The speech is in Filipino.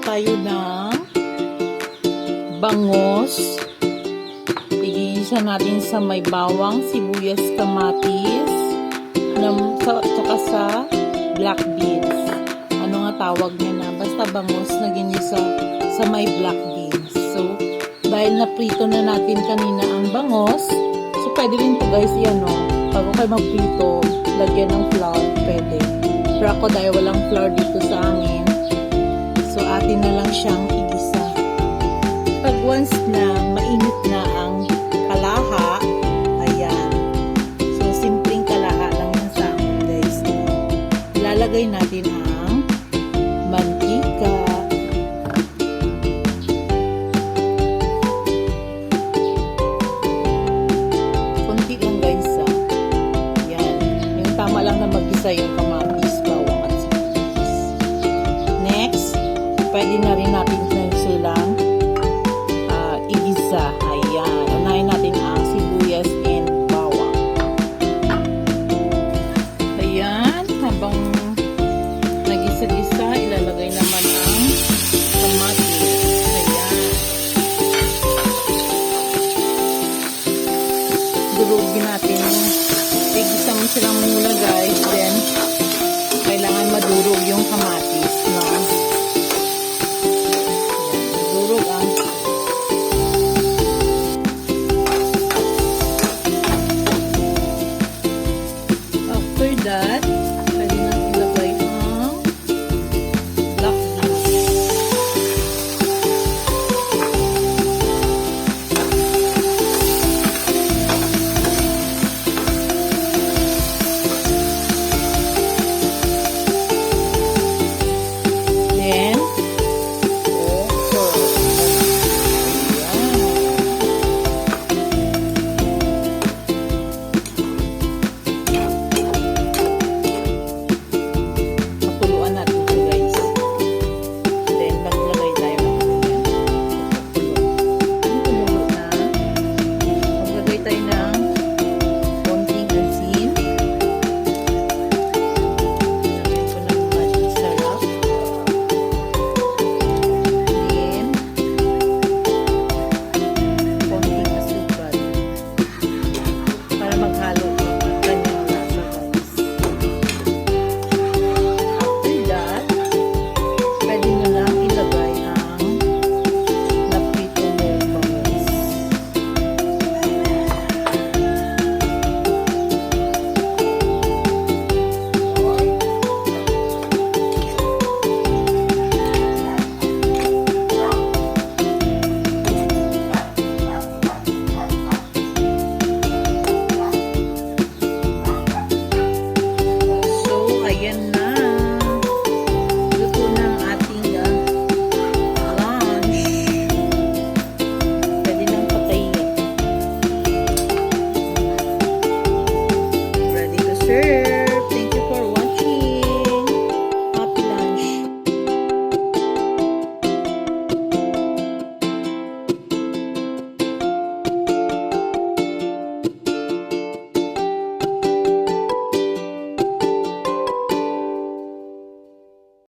tayo ng bangos. Igigisa natin sa may bawang, sibuyas, kamatis, tsaka sa black beans. Ano nga tawag niya na? Basta bangos na ginisa sa may black beans. So, dahil naprito na natin kanina ang bangos, so pwede rin po guys, yan o. Bago kayo magprito, lagyan ng flour, pwede. Pero ako dahil walang flour dito sa amin, so atin na lang siyang igisa. Pag once na mainit na ang kalaha, ayan. So, simpleng kalaha lang yan sa amin guys. Ilalagay natin ang mantika. Kunti lang guys ah. Ayan. Yung tama lang na mag-isa yung kamatis, bawang at sibuyas. Next, pwede na rin natin silang igisa. Ayan. Unahin natin ang sibuyas and bawang. Ayan. Habang nagisa-gisa, ilalagay naman ang kamatis. Ayan. Durugin natin. Igisa mo silang muna guys. Then, kailangan madurog yung kamatis. No? Durog ang after that,